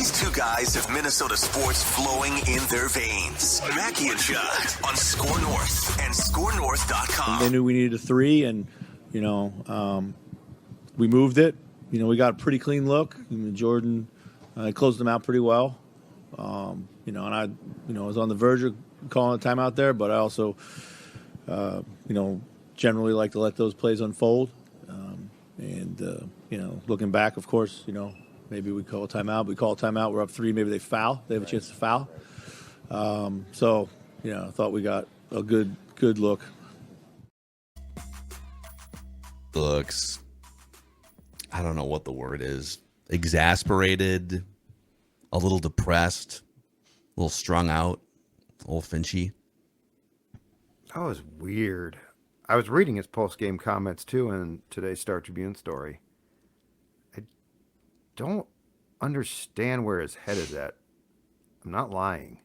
These two guys have Minnesota sports flowing in their veins. Mackey and Judd on Score North and ScoreNorth.com. They knew we needed a 3, and we moved it. We got a pretty clean look. Jordan closed them out pretty well. And I was on the verge of calling a timeout there, but I also, generally like to let those plays unfold. Looking back, of course, maybe we call a timeout. We call a timeout. We're up 3. Maybe they foul. They have a chance to foul. I thought we got a good look. Looks, I don't know what the word is. Exasperated, a little depressed, a little strung out, a little Finchy. That was weird. I was reading his post-game comments, too, in today's Star Tribune story. I don't understand where his head is at. I'm not lying.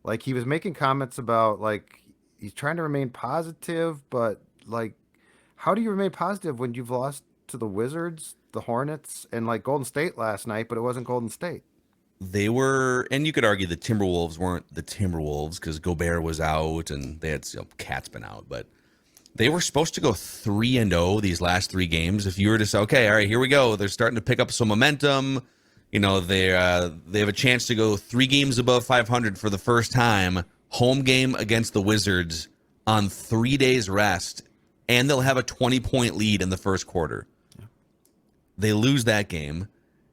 Like, he was making comments about, like, he's trying to remain positive, but, like, how do you remain positive when you've lost to the Wizards, the Hornets, and, like, Golden State last night, but it wasn't Golden State? They were, and you could argue the Timberwolves weren't the Timberwolves because Gobert was out and they had Cat's been out, but they were supposed to go 3-0 these last 3 games. If you were to say, okay, all right, here we go. They're starting to pick up some momentum. They have a chance to go 3 games above 500 for the first time. Home game against the Wizards on 3 days rest, and they'll have a 20-point lead in the first quarter. Yeah. They lose that game.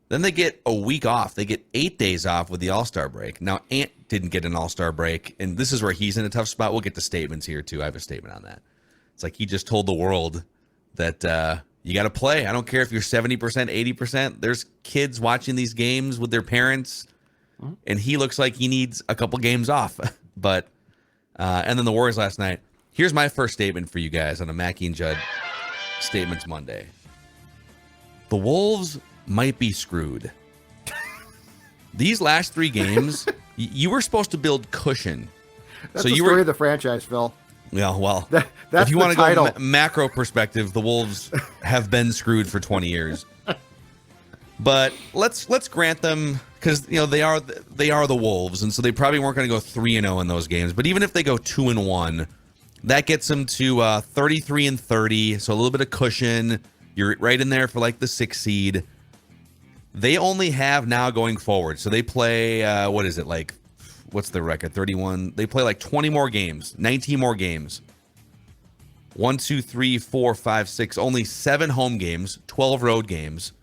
Then they get a week off. They get 8 days off with the All-Star break. Now, Ant didn't get an All-Star break, and this is where he's in a tough spot. We'll get to statements here, too. I have a statement on that. It's like he just told the world that you got to play. I don't care if you're 70%, 80%. There's kids watching these games with their parents, and he looks like he needs a couple games off. But and then the Warriors last night. Here's my first statement for you guys on a Mackey and Judd Statements Monday. The Wolves might be screwed. These last 3 games, you were supposed to build cushion. That's the story of the franchise, Phil. Yeah, well, that's if you want to title. go macro perspective, the Wolves have been screwed for 20 years. But let's grant them, because they are the Wolves, and so they probably weren't going to go 3-0 in those games. But even if they go 2-1, that gets them to 33-30, so a little bit of cushion. You're right in there for like the 6th seed. They only have now going forward, so they play what's the record? 31. They play like 20 more games, 19 more games. 1, 2, 3, 4, 5, 6. Only 7 home games, 12 road games.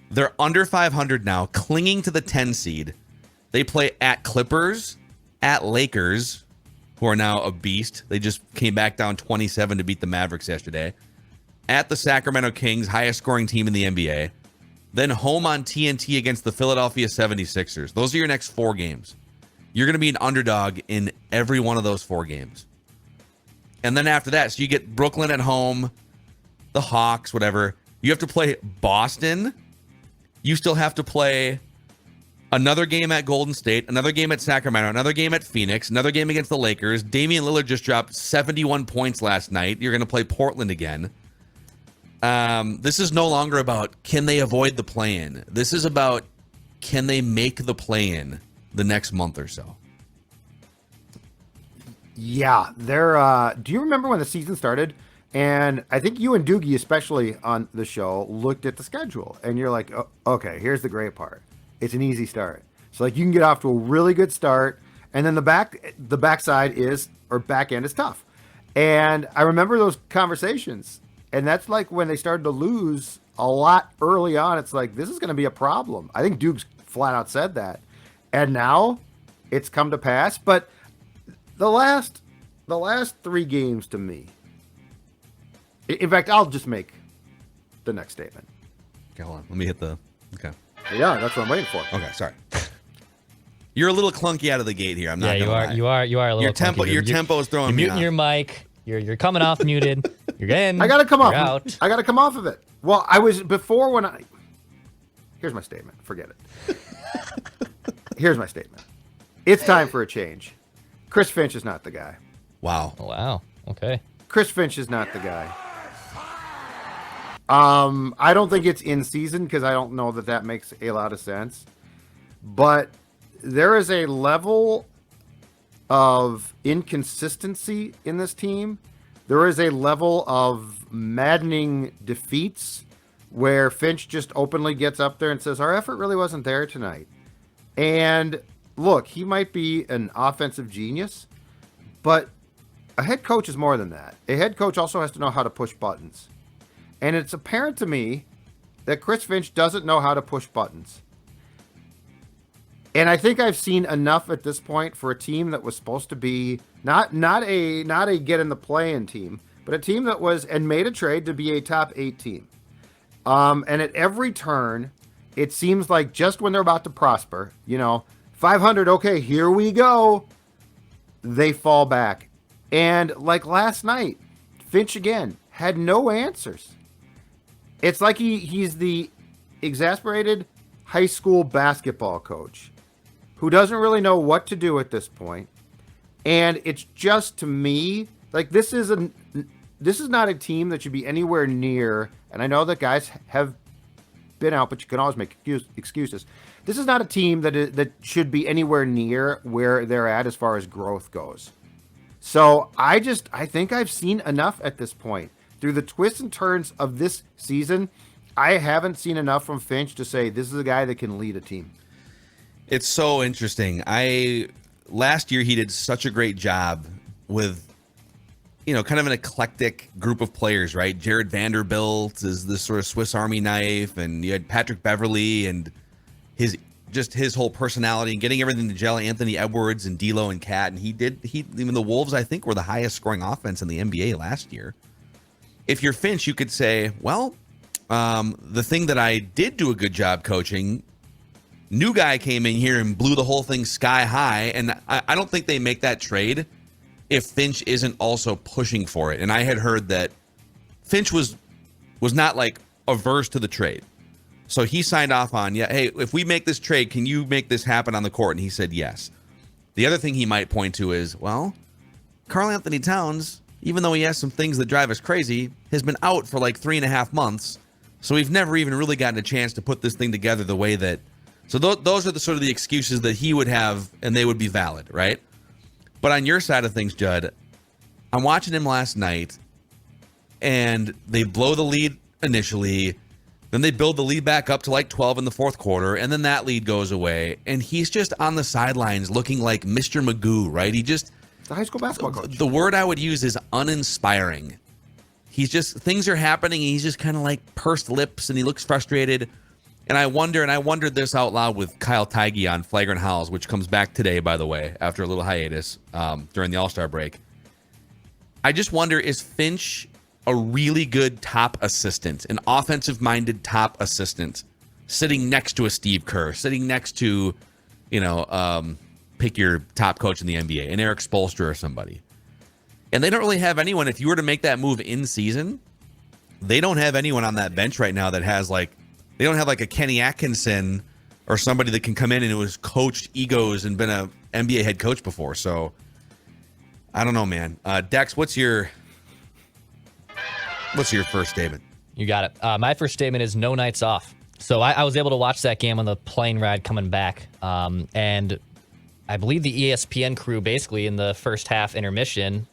They're under 500 now, clinging to the 10 seed. They play at Clippers, at Lakers, who are now a beast. They just came back down 27 to beat the Mavericks yesterday. At the Sacramento Kings, highest scoring team in the NBA. Then home on TNT against the Philadelphia 76ers. Those are your next 4 games. You're going to be an underdog in every one of those 4 games. And then after that, so you get Brooklyn at home, the Hawks, whatever. You have to play Boston. You still have to play another game at Golden State, another game at Sacramento, another game at Phoenix, another game against the Lakers. Damian Lillard just dropped 71 points last night. You're going to play Portland again. This is no longer about can they avoid the play-in. This is about can they make the play-in the next month or so. Yeah, they're. Do you remember when the season started? And I think you and Doogie, especially on the show, looked at the schedule, and you're like, oh, okay, here's the great part. It's an easy start. So like you can get off to a really good start, and then the backside is, or back end is tough. And I remember those conversations, and that's like when they started to lose a lot early on. It's like, this is going to be a problem. I think Dukes flat out said that. And now it's come to pass. But the last 3 games to me, in fact, I'll just make the next statement. Okay, hold on. Let me hit the... Okay. Yeah, that's what I'm waiting for. Okay, sorry. You're a little clunky out of the gate here. I'm not gonna lie. You are a little clunky. Your tempo is throwing me muting off. your mic. You're coming off muted. You're in. I got to come off. Out. I got to come off of it. Well, I was before when I... Here's my statement. Forget it. Here's my statement. It's time for a change. Chris Finch is not the guy. Wow. Oh, wow. Okay. Chris Finch is not the guy. I don't think it's in season because I don't know that makes a lot of sense. but there is a level of inconsistency in this team. There is a level of maddening defeats where Finch just openly gets up there and says, our effort really wasn't there tonight. And look, he might be an offensive genius, but a head coach is more than that. A head coach also has to know how to push buttons. And it's apparent to me that Chris Finch doesn't know how to push buttons. And I think I've seen enough at this point for a team that was supposed to be not a get in the play-in team, but a team that was and made a trade to be a top 8 team. And at every turn, it seems like just when they're about to prosper, 500, okay, here we go, they fall back. And like last night, Finch again had no answers. It's like he's the exasperated high school basketball coach who doesn't really know what to do at this point. And it's just, to me, like this is not a team that should be anywhere near, and I know that guys have been out, but you can always make excuses. This is not a team that should be anywhere near where they're at as far as growth goes. So I think I've seen enough at this point. Through the twists and turns of this season, I haven't seen enough from Finch to say this is a guy that can lead a team. It's so interesting. Last year he did such a great job with, kind of an eclectic group of players, right? Jared Vanderbilt is this sort of Swiss Army knife, and you had Patrick Beverley and his whole personality and getting everything to gel. Anthony Edwards and D'Lo and Cat, and even the Wolves, I think, were the highest scoring offense in the NBA last year. If you're Finch, you could say, well, the thing that I did do a good job coaching, new guy came in here and blew the whole thing sky high, and I don't think they make that trade if Finch isn't also pushing for it. And I had heard that Finch was not like averse to the trade. So he signed off on, hey, if we make this trade, can you make this happen on the court? And he said yes. The other thing he might point to is, well, Karl Anthony Towns, even though he has some things that drive us crazy, has been out for like 3.5 months. So we've never even really gotten a chance to put this thing together the way that. So those are the sort of the excuses that he would have, and they would be valid, right? But on your side of things, Judd, I'm watching him last night, and they blow the lead initially. Then they build the lead back up to like 12 in the fourth quarter, and then that lead goes away. And he's just on the sidelines looking like Mr. Magoo, right? The high school basketball coach. The word I would use is uninspiring. Things are happening, and he's just kind of like pursed lips, and he looks frustrated. And I wondered this out loud with Kyle Teige on Flagrant Howls, which comes back today, by the way, after a little hiatus during the All-Star break. I just wonder, is Finch a really good top assistant, an offensive-minded top assistant, sitting next to a Steve Kerr, sitting next to, pick your top coach in the NBA, an Eric Spoelstra or somebody. And they don't really have anyone. If you were to make that move in season, they don't have anyone on that bench right now that has they don't have like a Kenny Atkinson or somebody that can come in and who has coached egos and been a NBA head coach before. So I don't know, man. Dex, what's your first statement? You got it. My first statement is no nights off. So I was able to watch that game on the plane ride coming back. And I believe the ESPN crew basically in the first half intermission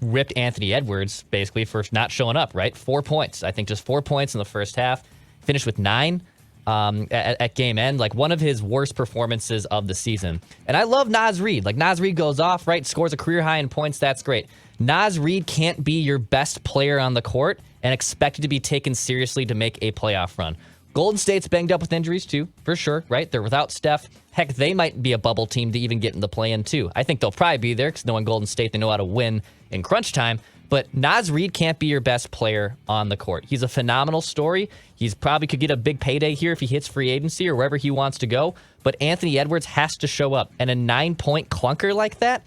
ripped Anthony Edwards basically for not showing up, right? 4 points. I think just 4 points in the first half. Finished with 9 at game end. Like one of his worst performances of the season. And I love Naz Reid. Like Naz Reid goes off, right? Scores a career high in points. That's great. Naz Reid can't be your best player on the court and expected to be taken seriously to make a playoff run. Golden State's banged up with injuries too, for sure, right? They're without Steph. Heck, they might be a bubble team to even get in the play-in too. I think they'll probably be there because knowing Golden State, they know how to win in crunch time. But Naz Reid can't be your best player on the court. He's a phenomenal story. He's probably could get a big payday here if he hits free agency or wherever he wants to go. But Anthony Edwards has to show up. And a 9-point clunker like that,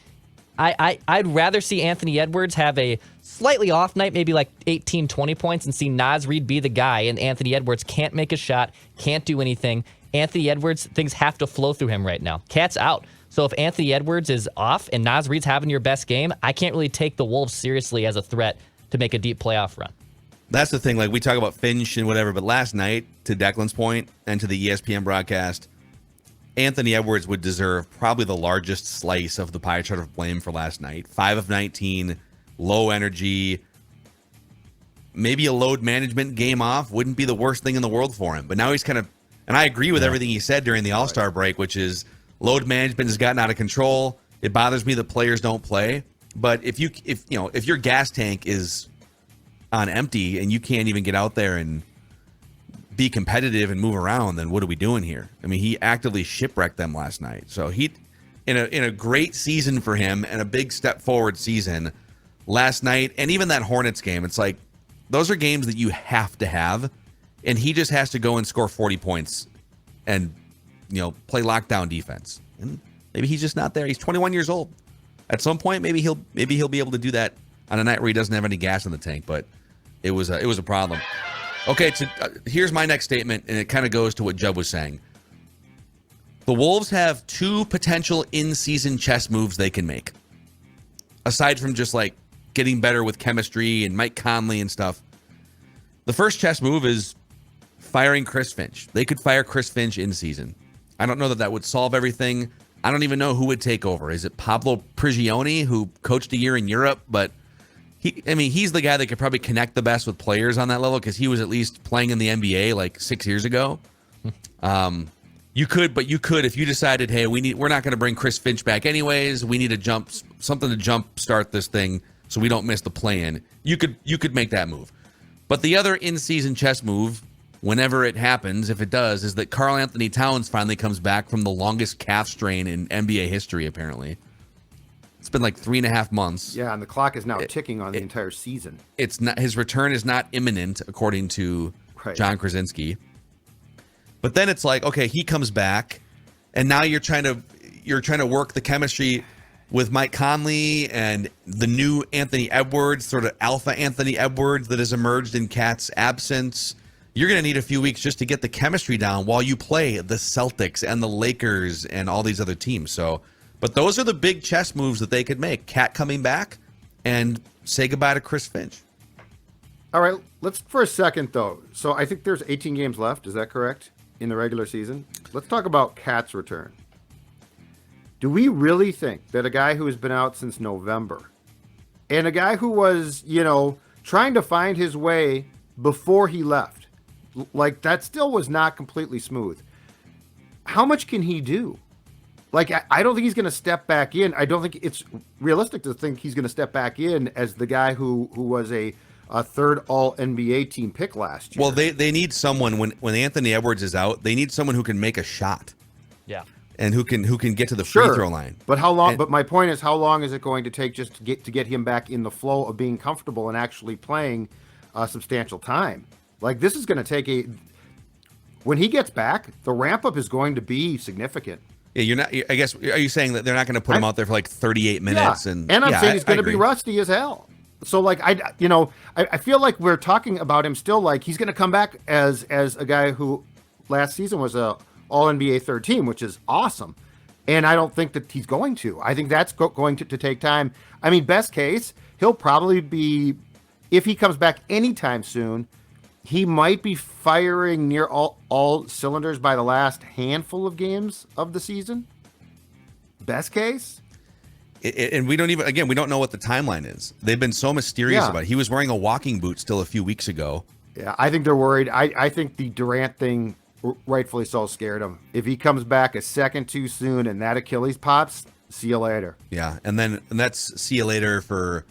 I'd rather see Anthony Edwards have a slightly off night, maybe like 18, 20 points, and see Naz Reid be the guy, and Anthony Edwards can't make a shot, can't do anything. Anthony Edwards, things have to flow through him right now. Cat's out. So if Anthony Edwards is off and Naz Reid's having your best game, I can't really take the Wolves seriously as a threat to make a deep playoff run. That's the thing. Like, we talk about Finch and whatever, but last night, to Declan's point and to the ESPN broadcast, Anthony Edwards would deserve probably the largest slice of the pie chart of blame for last night. 5 of 19, low energy. Maybe a load management game off wouldn't be the worst thing in the world for him. But now he's kind of, and I agree with everything he said during the All-Star break, which is load management has gotten out of control. It bothers me that players don't play. But if your gas tank is on empty and you can't even get out there and be competitive and move around, then what are we doing here? I mean, he actively shipwrecked them last night. So he, in a great season for him and a big step forward season last night, and even that Hornets game, it's like those are games that you have to have, and he just has to go and score 40 points and play lockdown defense. And maybe he's just not there. He's 21 years old. At some point, maybe he'll be able to do that on a night where he doesn't have any gas in the tank. But it was a problem. Okay, here's my next statement, and it kind of goes to what Judd was saying. The Wolves have 2 potential in-season chess moves they can make. Aside from just like getting better with chemistry and Mike Conley and stuff. The first chess move is firing Chris Finch. They could fire Chris Finch in season. I don't know that would solve everything. I don't even know who would take over. Is it Pablo Prigioni, who coached a year in Europe, but he's the guy that could probably connect the best with players on that level because he was at least playing in the NBA like 6 years ago. You could if you decided, hey, we're not going to bring Chris Finch back anyways. We need something to jump start this thing so we don't miss the play-in. You could make that move. But the other in-season chess move, whenever it happens, if it does, is that Karl Anthony Towns finally comes back from the longest calf strain in NBA history, apparently. It's been like 3.5 months. Yeah, and the clock is now ticking on the entire season. It's not, his return is not imminent, according to John Krasinski. But then it's like, okay, he comes back, and now you're trying to work the chemistry with Mike Conley and the new Anthony Edwards, sort of alpha Anthony Edwards that has emerged in Cat's absence. You're going to need a few weeks just to get the chemistry down while you play the Celtics and the Lakers and all these other teams. But those are the big chess moves that they could make. Cat coming back and say goodbye to Chris Finch. All right, let's for a second, though. So I think there's 18 games left. Is that correct? In the regular season? Let's talk about Cat's return. Do we really think that a guy who has been out since November and a guy who was, trying to find his way before he left, like that still was not completely smooth. How much can he do? Like, I don't think he's going to step back in. I don't think it's realistic to think he's going to step back in as the guy who was a third All-NBA team pick last year. Well, they need someone when Anthony Edwards is out. They need someone who can make a shot. Yeah. And who can get to the free throw line. But how long? But my point is, how long is it going to take just to get him back in the flow of being comfortable and actually playing substantial time? Like, this is going to take when he gets back, the ramp up is going to be significant. Yeah, you're not. I guess. Are you saying that they're not going to put him out there for like 38 minutes? Yeah. And I'm saying he's going to be rusty as hell. So like I feel like we're talking about him still like he's going to come back as a guy who last season was a All NBA third team, which is awesome. And I don't think that he's going to. I think that's going to take time. I mean, best case, he'll probably be, if he comes back anytime soon, he might be firing near all cylinders by the last handful of games of the season. Best case. And we don't know what the timeline is. They've been so mysterious about it. He was wearing a walking boot still a few weeks ago. Yeah, I think they're worried. I think the Durant thing, rightfully so, scared him. If he comes back a second too soon and that Achilles pops, see you later. Yeah, and that's see you later for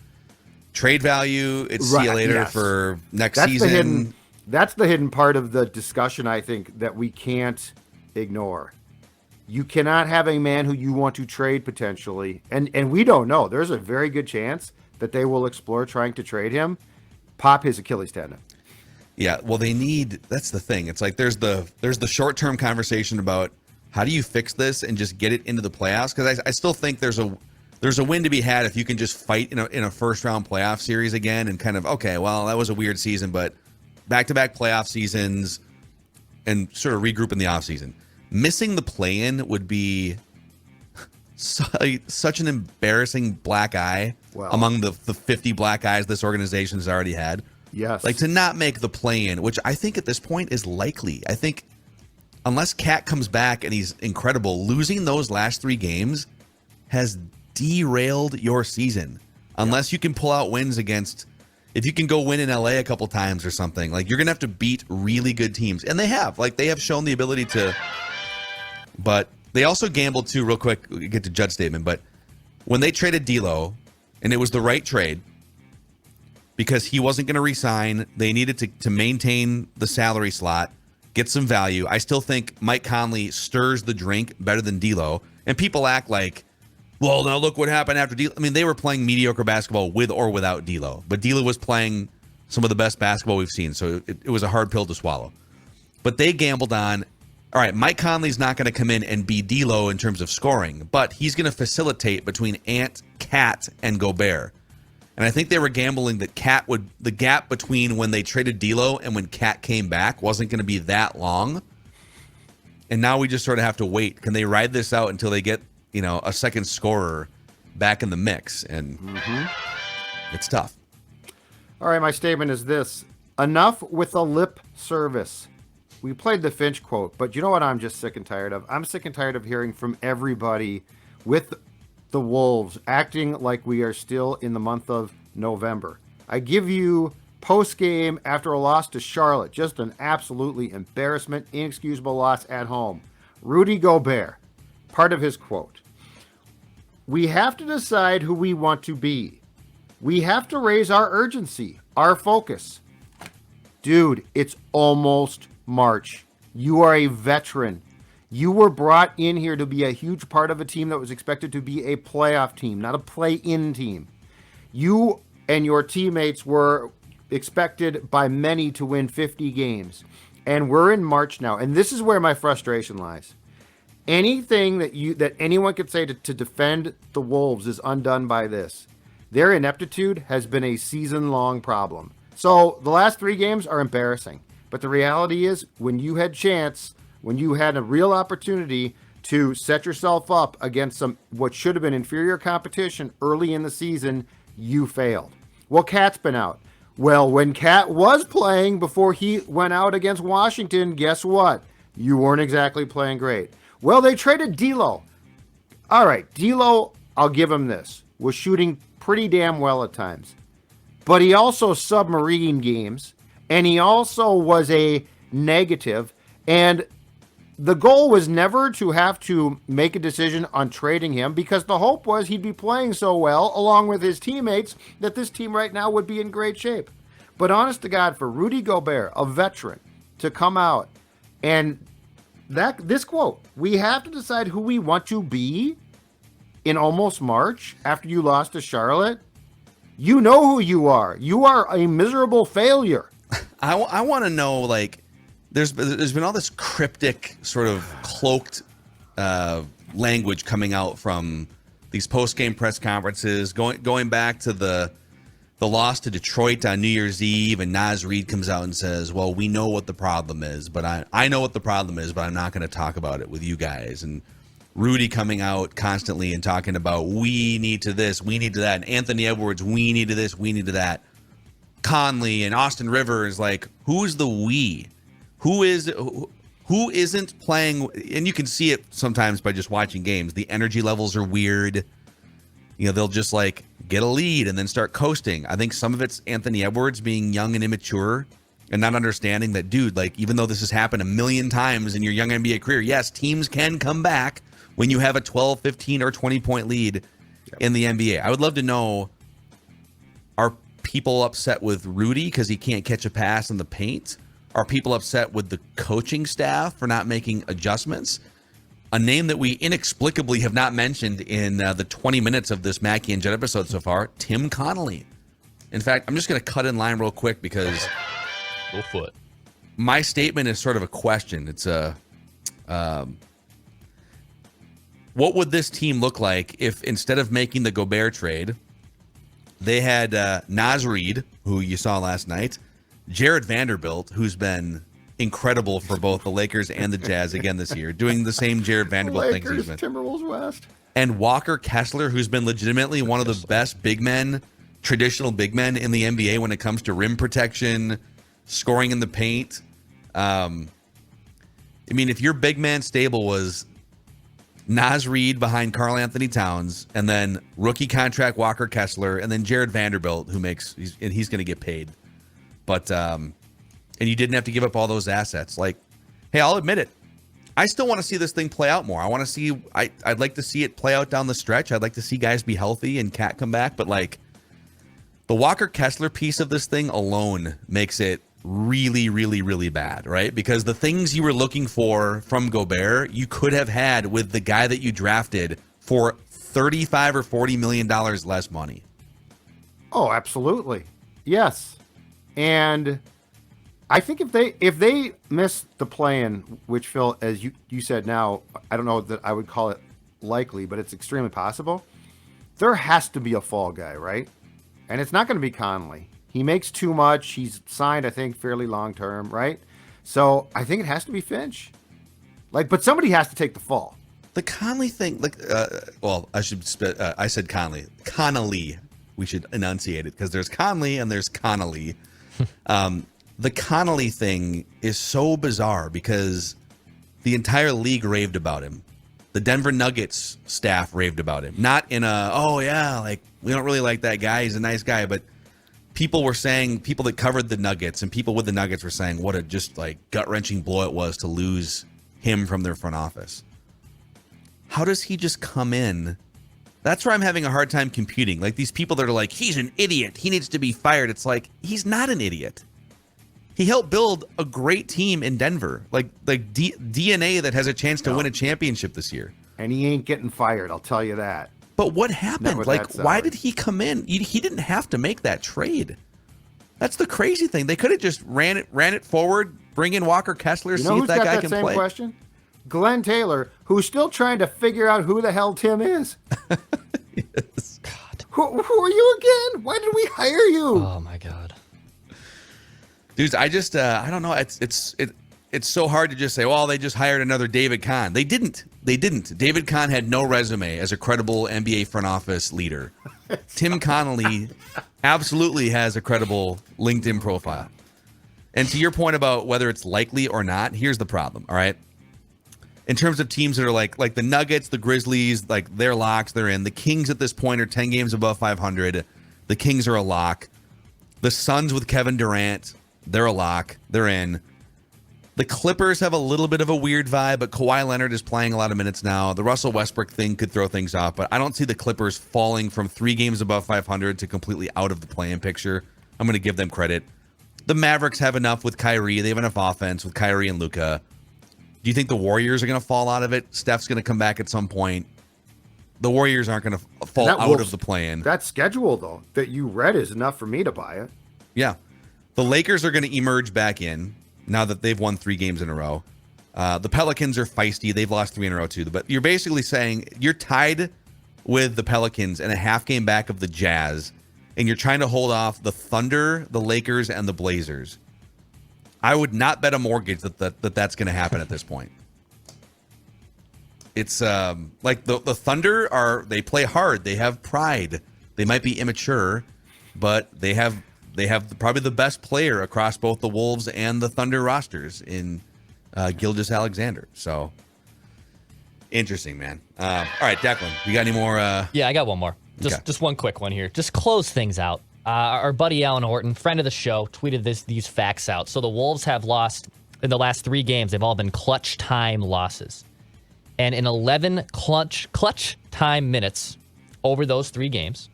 trade value. It's see you later for next season. That's the hidden part of the discussion, I think, that we can't ignore. You cannot have a man who you want to trade potentially, and we don't know. There's a very good chance that they will explore trying to trade him, pop his Achilles tendon. Yeah, well, that's the thing. It's like there's the short-term conversation about how do you fix this and just get it into the playoffs, because I still think there's a win to be had if you can just fight in a first-round playoff series again and kind of, okay, well, that was a weird season, but back-to-back playoff seasons and sort of regroup in the offseason. Missing the play-in would be such an embarrassing black eye among the 50 black eyes this organization has already had. Yes. Like, to not make the play-in, which I think at this point is likely. I think unless Cat comes back and he's incredible, losing those last 3 games has derailed your season. Unless you can pull out wins against, if you can go win in LA a couple times or something, like you're going to have to beat really good teams. And they have, like they have shown the ability to, but they also gambled too, real quick, we get to Judd's statement, but when they traded D'Lo, and it was the right trade because he wasn't going to resign, they needed to maintain the salary slot, get some value. I still think Mike Conley stirs the drink better than D'Lo, and people act like, well, now look what happened after D'Lo. I mean, they were playing mediocre basketball with or without D'Lo, but D'Lo was playing some of the best basketball we've seen, so it was a hard pill to swallow. But they gambled on, all right, Mike Conley's not going to come in and be D'Lo in terms of scoring, but he's going to facilitate between Ant, Cat, and Gobert. And I think they were gambling that the gap between when they traded D'Lo and when Cat came back wasn't going to be that long. And now we just sort of have to wait. Can they ride this out until they get, a second scorer back in the mix? And it's tough. All right, my statement is this. Enough with the lip service. We played the Finch quote, but you know what I'm just sick and tired of? I'm sick and tired of hearing from everybody with the Wolves acting like we are still in the month of November. I give you post-game after a loss to Charlotte, just an absolutely embarrassment, inexcusable loss at home. Rudy Gobert, part of his quote. We have to decide who we want to be. We have to raise our urgency, our focus. Dude, it's almost March. You are a veteran. You were brought in here to be a huge part of a team that was expected to be a playoff team, not a play-in team. You and your teammates were expected by many to win 50 games. And we're in March now. And this is where my frustration lies. Anything that anyone could say to defend the Wolves is undone by this. Their ineptitude has been a season-long problem. So the last 3 games are embarrassing. But the reality is, when you had a real opportunity to set yourself up against what should have been inferior competition early in the season, you failed. Well, Cat's been out. Well, when Cat was playing before he went out against Washington, guess what? You weren't exactly playing great. Well, they traded D'Lo. All right, D'Lo, I'll give him this, was shooting pretty damn well at times. But he also submarined games, and he also was a negative. And the goal was never to have to make a decision on trading him, because the hope was he'd be playing so well along with his teammates that this team right now would be in great shape. But honest to God, for Rudy Gobert, a veteran, to come out and this quote, we have to decide who we want to be in almost March after you lost to Charlotte. You know who you are. You are a miserable failure. I want to know, like, there's been all this cryptic sort of cloaked language coming out from these post-game press conferences, going back to the loss to Detroit on New Year's Eve, and Naz Reid comes out and says, well, we know what the problem is, but I know what the problem is, but I'm not going to talk about it with you guys. And Rudy coming out constantly and talking about, we need to this, we need to that. And Anthony Edwards, we need to this, we need to that. Conley and Austin Rivers, like, who's the we? Who isn't playing? And you can see it sometimes by just watching games. The energy levels are weird. They'll just like get a lead and then start coasting. I think some of it's Anthony Edwards being young and immature and not understanding that, dude, like, even though this has happened a million times in your young NBA career, yes, teams can come back when you have a 12, 15, or 20-point lead in the NBA. I would love to know, are people upset with Rudy because he can't catch a pass in the paint? Are people upset with the coaching staff for not making adjustments? A name that we inexplicably have not mentioned in the 20 minutes of this Mackey and Judd episode so far, Tim Connelly. In fact, I'm just going to cut in line real quick because Go for it. My statement is sort of a question. It's what would this team look like if instead of making the Gobert trade, they had Naz Reid, who you saw last night, Jared Vanderbilt, who's been incredible for both the Lakers and the Jazz again this year, doing the same Jared Vanderbilt things he's been. Timberwolves West. And Walker Kessler, who's been legitimately one of the best big men, traditional big men in the NBA when it comes to rim protection, scoring in the paint. I mean, if your big man stable was Naz Reid behind Karl Anthony Towns, and then rookie contract Walker Kessler, and then Jared Vanderbilt, he's going to get paid. But and you didn't have to give up all those assets. Like, hey, I'll admit it. I still want to see this thing play out more. I want to see. I'd like to see it play out down the stretch. I'd like to see guys be healthy and Cat come back. But like, the Walker Kessler piece of this thing alone makes it really, really, really bad, right? Because the things you were looking for from Gobert, you could have had with the guy that you drafted for $35 or $40 million less money. Oh, absolutely. Yes. And I think if they miss the play-in, which Phil, as you said now, I don't know that I would call it likely, but it's extremely possible. There has to be a fall guy, right? And it's not going to be Connelly. He makes too much. He's signed, I think, fairly long-term, right? So I think it has to be Finch. But somebody has to take the fall. The Connelly thing, I said Connelly. Connelly. We should enunciate it because there's Conley and there's Connelly. The Connelly thing is so bizarre because the entire league raved about him. The Denver Nuggets staff raved about him. Not in we don't really like that guy. He's a nice guy. But people were saying, people that covered the Nuggets and people with the Nuggets were saying what a just gut-wrenching blow it was to lose him from their front office. How does he just come in? That's where I'm having a hard time computing. Like these people that are like, he's an idiot. He needs to be fired. It's like, he's not an idiot. He helped build a great team in Denver, DNA that has a chance to win a championship this year. And he ain't getting fired, I'll tell you that. But what happened? Why did he come in? He didn't have to make that trade. That's the crazy thing. They could have just ran it forward, bring in Walker Kessler, see if that guy can play. Question? Glenn Taylor, who's still trying to figure out who the hell Tim is. Yes. God. Who are you again? Why did we hire you? Oh my God. Dudes, I just I don't know. It's so hard to just say, well, they just hired another David Kahn. They didn't. David Kahn had no resume as a credible NBA front office leader. Tim Connelly absolutely has a credible LinkedIn profile. And to your point about whether it's likely or not, here's the problem, all right? In terms of teams that are like the Nuggets, the Grizzlies, they're locks, they're in. The Kings at this point are 10 games above 500. The Kings are a lock. The Suns with Kevin Durant, they're a lock. They're in. The Clippers have a little bit of a weird vibe, but Kawhi Leonard is playing a lot of minutes now. The Russell Westbrook thing could throw things off, but I don't see the Clippers falling from 3 games above 500 to completely out of the play-in picture. I'm going to give them credit. The Mavericks have enough with Kyrie. They have enough offense with Kyrie and Luka. Do you think the Warriors are going to fall out of it? Steph's going to come back at some point. The Warriors aren't going to fall out of the play-in. That schedule, though, that you read is enough for me to buy it. Yeah. The Lakers are going to emerge back in now that they've won 3 games in a row. The Pelicans are feisty. They've lost 3 in a row, too. But you're basically saying you're tied with the Pelicans and a half game back of the Jazz, and you're trying to hold off the Thunder, the Lakers, and the Blazers. I would not bet a mortgage that's going to happen at this point. It's like the Thunder they play hard. They have pride. They might be immature, but they have probably the best player across both the Wolves and the Thunder rosters in Gilgeous-Alexander. So interesting, man. All right, Declan, you got any more? Yeah, I got one more. Just one quick one here. Just close things out. Our buddy Alan Horton, friend of the show, tweeted these facts out. So the Wolves have lost in the last 3 games. They've all been clutch time losses. And in 11 clutch time minutes over those 3 games,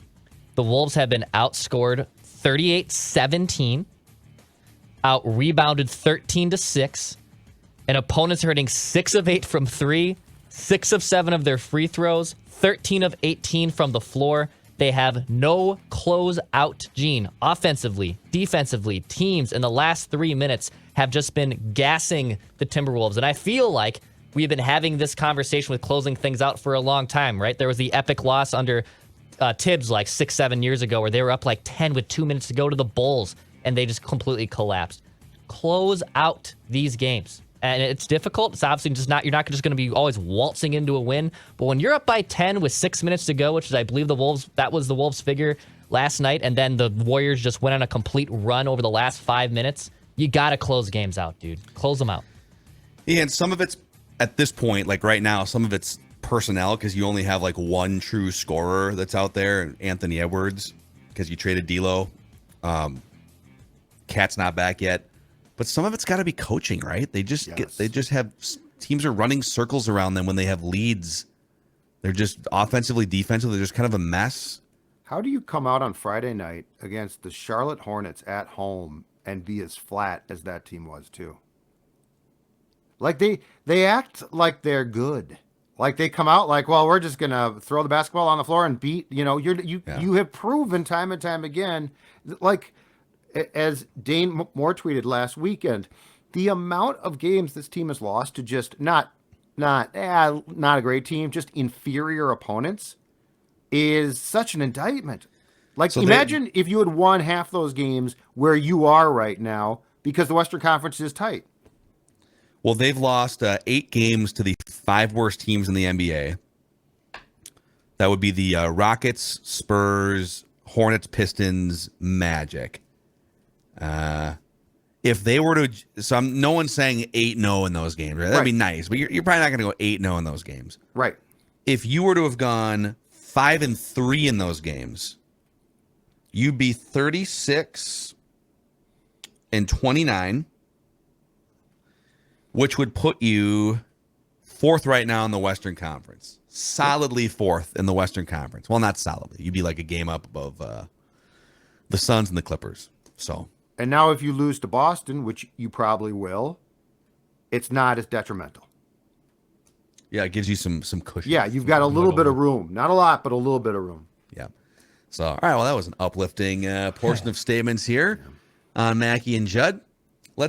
the Wolves have been outscored 38-17, out-rebounded 13-6, and opponents are hitting 6 of 8 from 3, 6 of 7 of their free throws, 13 of 18 from the floor. They have no close-out gene. Offensively, defensively, teams in the last 3 minutes have just been gassing the Timberwolves. And I feel like we've been having this conversation with closing things out for a long time, right? There was the epic loss under Tibbs 6-7 years ago where they were up 10 with 2 minutes to go to the Bulls, and they just completely collapsed. Close out these games. And it's difficult. It's obviously just not, you're not just going to be always waltzing into a win. But when you're up by 10 with 6 minutes to go, which is, I believe, that was the Wolves figure last night, and then the Warriors just went on a complete run over the last 5 minutes, you got to close games out, dude. Close them out. Yeah, and some of it's at this point, like right now, some of it's personnel because you only have like one true scorer that's out there, Anthony Edwards, because you traded D'Lo. Cat's not back yet, but some of it's got to be coaching, right? They just have teams are running circles around them when they have leads. They're just offensively, defensively, they're just kind of a mess. How do you come out on Friday night against the Charlotte Hornets at home and be as flat as that team was too? Like they act like they're good. Like they come out like, well, we're just gonna throw the basketball on the floor and beat. You have proven time and time again, like as Dane Moore tweeted last weekend, the amount of games this team has lost to just not a great team, just inferior opponents, is such an indictment. Like, so imagine if you had won half those games where you are right now because the Western Conference is tight. Well, they've lost 8 games to the 5 worst teams in the NBA. That would be the Rockets, Spurs, Hornets, Pistons, Magic. If they were to, so no one's saying 8-0 in those games. Right? That'd be nice, but you're probably not going to go 8-0 in those games. Right. If you were to have gone 5-3 in those games, you'd be 36-29, which would put you 4th right now in the Western Conference. Solidly 4th in the Western Conference. Well, not solidly. You'd be like a game up above the Suns and the Clippers. So. And now if you lose to Boston, which you probably will, it's not as detrimental. Yeah, it gives you some cushion. Yeah, you've got a little bit of room. Not a lot, but a little bit of room. Yeah. So, all right, well, that was an uplifting portion of statements here on Mackey and Judd.